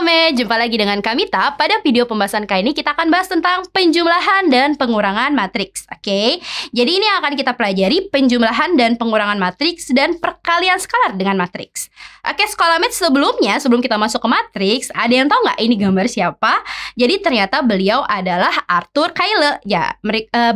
Sekolahmate, jumpa lagi dengan Kamita. Pada video pembahasan kali ini kita akan bahas tentang penjumlahan dan pengurangan matriks. Oke, jadi ini akan kita pelajari penjumlahan dan pengurangan matriks dan perkalian skalar dengan matriks. Oke, Sekolahmate, sebelum kita masuk ke matriks, ada yang tahu nggak ini gambar siapa? Jadi ternyata beliau adalah Arthur Cayley. Ya,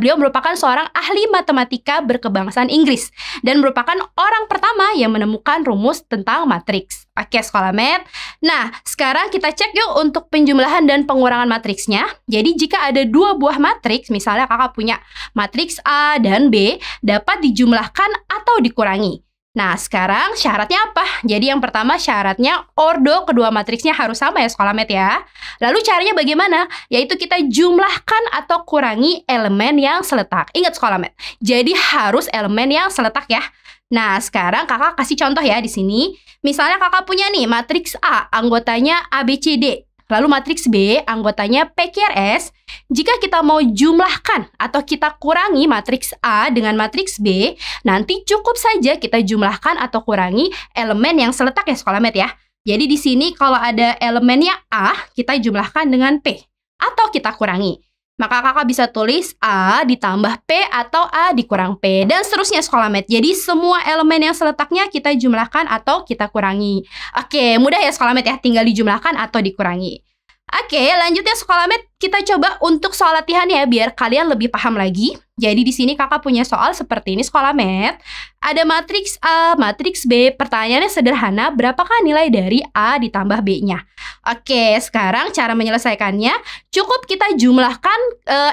beliau merupakan seorang ahli matematika berkebangsaan Inggris dan merupakan orang pertama yang menemukan rumus tentang matriks. Oke, Sekolahmate. Nah, sekarang kita cek yuk untuk penjumlahan dan pengurangan matriksnya. Jadi jika ada dua buah matriks, misalnya kakak punya matriks A dan B, dapat dijumlahkan atau dikurangi. Nah, sekarang syaratnya apa? Jadi yang pertama syaratnya ordo kedua matriksnya harus sama ya, Sekolahmate ya. Lalu caranya bagaimana? Yaitu kita jumlahkan atau kurangi elemen yang seletak. Ingat, Sekolahmate, jadi harus elemen yang seletak ya. Nah, sekarang kakak kasih contoh ya di sini. Misalnya kakak punya nih matriks A, anggotanya ABCD. Lalu matriks B, anggotanya PQRS. Jika kita mau jumlahkan atau kita kurangi matriks A dengan matriks B, nanti cukup saja kita jumlahkan atau kurangi elemen yang seletak ya, Sekolahmate ya. Jadi di sini kalau ada elemennya A, kita jumlahkan dengan P atau kita kurangi. Maka kakak bisa tulis A ditambah P atau A dikurang P. Dan seterusnya, Sekolahmate. Jadi semua elemen yang seletaknya kita jumlahkan atau kita kurangi. Oke, mudah ya, Sekolahmate ya. Tinggal dijumlahkan atau dikurangi. Oke, lanjutnya, Sekolahmate. Kita coba untuk soal latihan ya, biar kalian lebih paham lagi. Jadi di sini kakak punya soal seperti ini, Sekolahmate. Ada matriks A, matriks B. Pertanyaannya sederhana, berapakah nilai dari A ditambah B-nya? Oke, sekarang cara menyelesaikannya cukup kita jumlahkan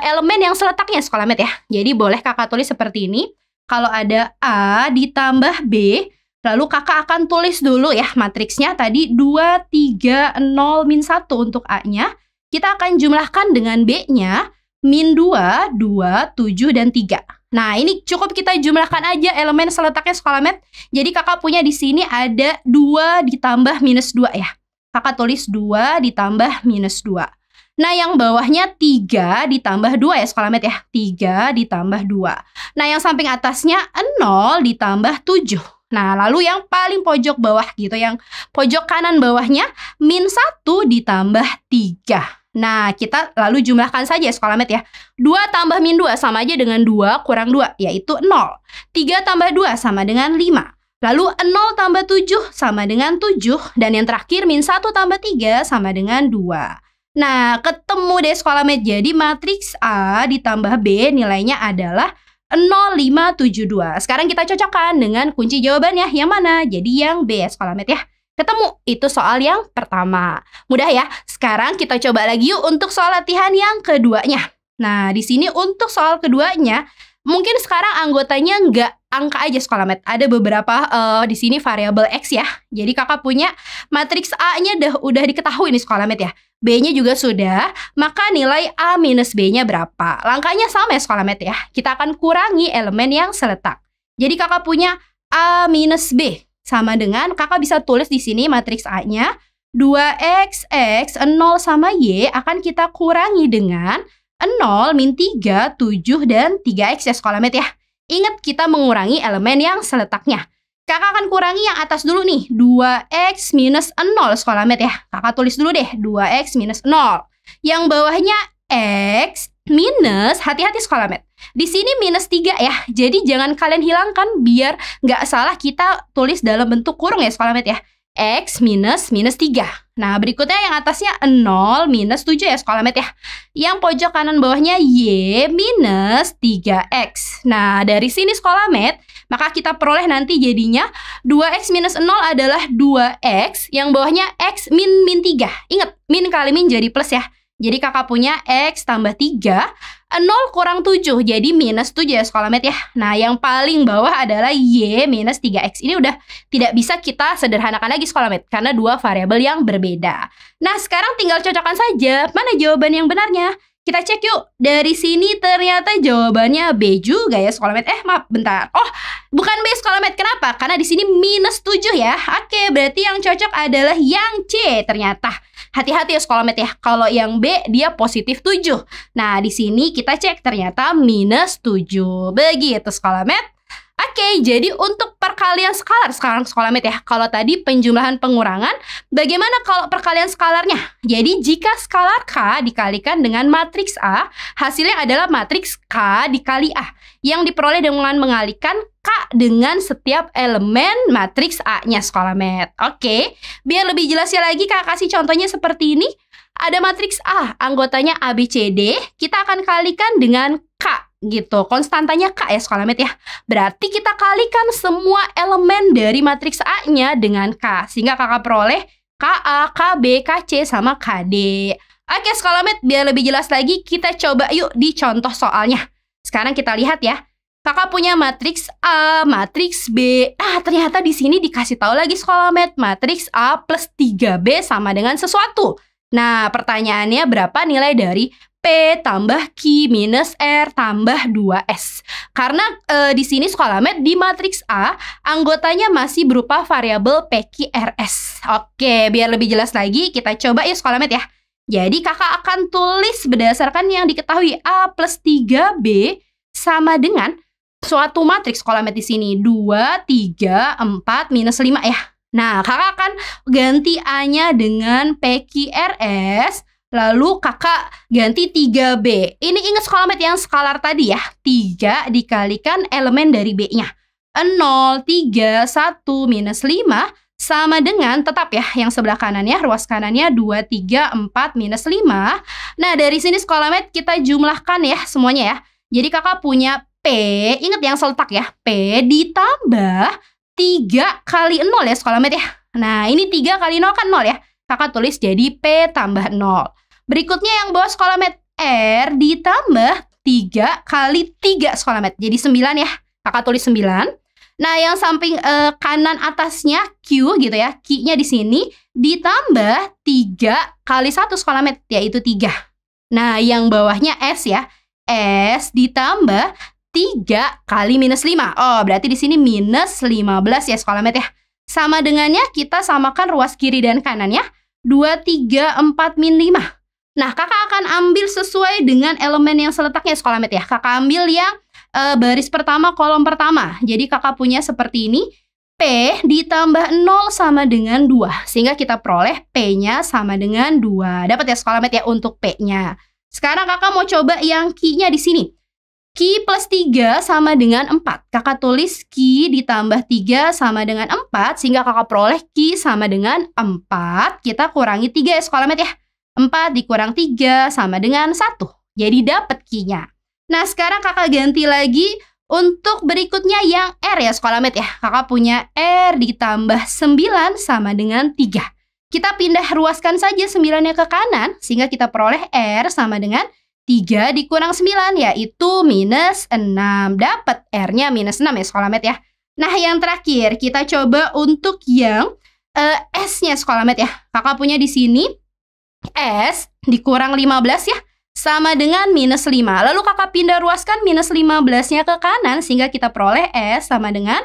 elemen yang seletaknya, Sekolahmate ya. Jadi boleh kakak tulis seperti ini. Kalau ada A ditambah B, lalu kakak akan tulis dulu ya matriksnya tadi 2, 3, 0, min 1 untuk A-nya. Kita akan jumlahkan dengan B-nya min 2, 2, 7, dan 3. Nah, ini cukup kita jumlahkan aja elemen seletaknya, Sekolahmate. Jadi kakak punya di sini ada 2 ditambah minus 2 ya. Kakak tulis 2 ditambah minus 2. Nah, yang bawahnya 3 ditambah 2 ya, Sekolahmate ya. 3 ditambah 2. Nah, yang samping atasnya 0 ditambah 7. Nah, lalu yang paling pojok bawah gitu, yang pojok kanan bawahnya min 1 ditambah 3. Nah, kita lalu jumlahkan saja, Sekolahmate ya. 2 tambah min 2 sama aja dengan 2 kurang 2, yaitu 0. 3 tambah 2 sama dengan 5. Lalu 0 tambah 7 sama dengan 7. Dan yang terakhir min 1 tambah 3 sama dengan 2. Nah, ketemu deh, Sekolahmate. Jadi matriks A ditambah B nilainya adalah 0,572. Sekarang kita cocokkan dengan kunci jawabannya. Yang mana? Jadi yang B ya, Sekolahmate ya. Ketemu, itu soal yang pertama. Mudah ya. Sekarang kita coba lagi yuk untuk soal latihan yang keduanya. Nah, di sini untuk soal keduanya, mungkin sekarang anggotanya nggak angka aja, Sekolahmate. Ada beberapa di sini variabel X ya. Jadi kakak punya matriks A-nya udah diketahui nih, Sekolahmate ya. B-nya juga sudah, maka nilai A minus B-nya berapa? Langkahnya sama ya, Sekolahmate ya. Kita akan kurangi elemen yang seletak. Jadi kakak punya A minus B. Sama dengan, kakak bisa tulis di sini matriks A-nya 2x, x, 0 sama Y akan kita kurangi dengan 0, min 3, 7, dan 3x ya, Sekolahmate ya. Ingat, kita mengurangi elemen yang seletaknya. Kakak akan kurangi yang atas dulu nih, 2x minus 0, Sekolahmate ya. Kakak tulis dulu deh, 2x minus 0. Yang bawahnya x minus, hati-hati, Sekolahmate. Di sini minus 3 ya, jadi jangan kalian hilangkan biar nggak salah kita tulis dalam bentuk kurung ya, Sekolahmate ya. X minus 3. Nah, berikutnya yang atasnya 0 minus 7 ya, Sekolahmate ya. Yang pojok kanan bawahnya Y minus 3X. Nah, dari sini, Sekolahmate, maka kita peroleh nanti jadinya 2X minus 0 adalah 2X. Yang bawahnya X min 3. Ingat, min kali min jadi plus ya. Jadi kakak punya X tambah 3, 0 kurang 7, jadi minus 7 ya, Sekolahmate ya. Nah, yang paling bawah adalah Y minus 3X. Ini udah tidak bisa kita sederhanakan lagi, Sekolahmate, karena dua variabel yang berbeda. Nah, sekarang tinggal cocokkan saja mana jawaban yang benarnya. Kita cek yuk. Dari sini ternyata jawabannya B juga ya, Sekolahmate. Maaf, bentar. Oh, bukan B, Sekolahmate. Kenapa? Karena di sini minus 7 ya. Oke, berarti yang cocok adalah yang C ternyata. Hati-hati ya, Sekolahmate ya. Kalau yang B dia positif 7. Nah, di sini kita cek ternyata minus 7. Begitu, Sekolahmate. Oke, jadi untuk perkalian skalar sekarang sekolah met ya. Kalau tadi penjumlahan pengurangan, bagaimana kalau perkalian skalarnya? Jadi jika skalar K dikalikan dengan matriks A, hasilnya adalah matriks K dikali A yang diperoleh dengan mengalikan K dengan setiap elemen matriks A-nya sekolah met. Oke, biar lebih jelasnya lagi Kak kasih contohnya seperti ini. Ada matriks A, anggotanya A, B, C, D, kita akan kalikan dengan K gitu. Konstantanya K ya sekolah met ya. Berarti kita kalikan semua elemen dari matriks A-nya dengan K. Sehingga kakak peroleh KA, KB, KC, sama KD. Oke sekolah met, biar lebih jelas lagi kita coba yuk di contoh soalnya. Sekarang kita lihat ya. Kakak punya matriks A, matriks B. Ternyata di sini dikasih tahu lagi sekolah met, matriks A plus 3B sama dengan sesuatu. Nah, pertanyaannya berapa nilai dari P tambah Q minus R tambah 2S? Karena di sini sekolah met di matriks A, anggotanya masih berupa variabel PQRS. Oke, biar lebih jelas lagi, kita coba ya sekolah met ya. Jadi kakak akan tulis berdasarkan yang diketahui A plus 3B sama dengan suatu matriks sekolah met di sini 2, 3, 4, minus 5 ya. Nah, kakak akan ganti A-nya dengan PQRS, lalu kakak ganti 3B. Ini ingat sekolah met yang skalar tadi ya, 3 dikalikan elemen dari B-nya. 0, 3, 1, minus 5, sama dengan, tetap ya, yang sebelah kanannya, ruas kanannya 2, 3, 4, minus 5. Nah, dari sini sekolah met kita jumlahkan ya semuanya ya. Jadi kakak punya P, ingat yang seletak ya, P ditambah 3 kali 0 ya sekolah met ya. Nah ini 3 kali 0 kan 0 ya. Kakak tulis jadi P tambah 0. Berikutnya yang bawah sekolah met, R ditambah 3 kali 3 sekolah met. Jadi 9 ya. Kakak tulis 9. Nah yang samping kanan atasnya Q gitu ya. Q-nya di sini ditambah 3 kali 1 sekolah met, yaitu 3. Nah yang bawahnya S ya. S ditambah 3 kali minus 5. Oh, berarti di sini minus 15 ya sekolah met ya. Sama dengannya kita samakan ruas kiri dan kanannya. 2, 3, 4, min 5. Nah, kakak akan ambil sesuai dengan elemen yang seletaknya sekolah met ya. Kakak ambil yang baris pertama, kolom pertama. Jadi kakak punya seperti ini. P ditambah 0 sama dengan 2. Sehingga kita peroleh P-nya sama dengan 2. Dapat ya sekolah met ya untuk P-nya. Sekarang kakak mau coba yang Q-nya di sini. Q plus 3 sama dengan 4. Kakak tulis Q ditambah 3 sama dengan 4. Sehingga kakak peroleh Q sama dengan 4. Kita kurangi 3 ya sekolah met ya. 4 dikurang 3 sama dengan 1. Jadi dapat Q-nya. Nah sekarang kakak ganti lagi untuk berikutnya yang R ya sekolah met ya. Kakak punya R ditambah 9 sama dengan 3. Kita pindah ruaskan saja 9-nya ke kanan. Sehingga kita peroleh R sama dengan 3 dikurang 9 yaitu minus 6. Dapat R-nya minus 6 ya sekolah met ya. Nah yang terakhir kita coba untuk yang S-nya sekolah met ya. Kakak punya di sini S dikurang 15 ya. Sama dengan minus 5. Lalu kakak pindah ruaskan minus 15-nya ke kanan. Sehingga kita peroleh S sama dengan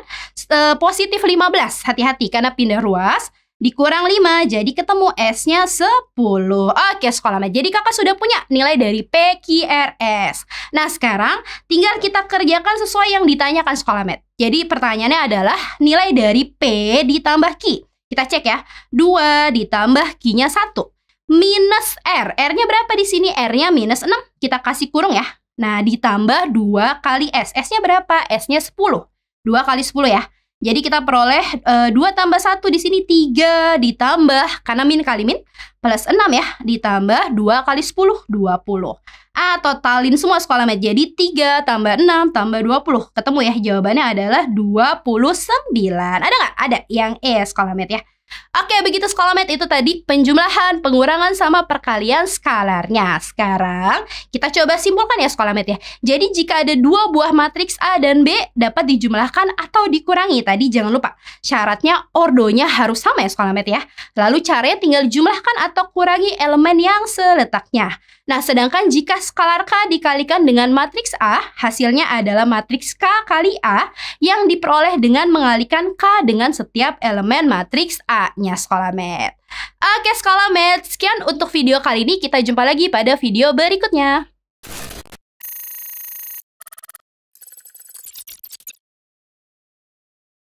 positif 15. Hati-hati karena pindah ruas. Dikurang 5, jadi ketemu S-nya 10. Oke sekolah met, jadi kakak sudah punya nilai dari PQRS. Nah sekarang tinggal kita kerjakan sesuai yang ditanyakan sekolah met. Jadi pertanyaannya adalah nilai dari P ditambah Q. Kita cek ya, 2 ditambah Q-nya 1. Minus R, R-nya berapa di sini? R-nya minus 6, kita kasih kurung ya. Nah ditambah 2 kali S, S-nya berapa? S-nya 10. 2 kali 10 ya. Jadi kita peroleh 2 tambah 1 di sini 3 ditambah, karena min kali min, plus 6 ya. Ditambah 2 kali 10, 20. Totalin semua sekolah met. Jadi 3 tambah 6 tambah 20. Ketemu ya, jawabannya adalah 29. Ada nggak? Ada yang E sekolah met ya. Oke, begitu sekolah met, itu tadi penjumlahan, pengurangan, sama perkalian skalarnya. Sekarang kita coba simpulkan ya sekolah met ya. Jadi jika ada 2 buah matriks A dan B dapat dijumlahkan atau dikurangi. Tadi jangan lupa syaratnya ordonya harus sama ya sekolah met ya. Lalu caranya tinggal jumlahkan atau kurangi elemen yang seletaknya. Nah, sedangkan jika skalar K dikalikan dengan matriks A, hasilnya adalah matriks K kali A yang diperoleh dengan mengalikan K dengan setiap elemen matriks A-nya sekolah met. Oke sekolah met, sekian untuk video kali ini. Kita jumpa lagi pada video berikutnya.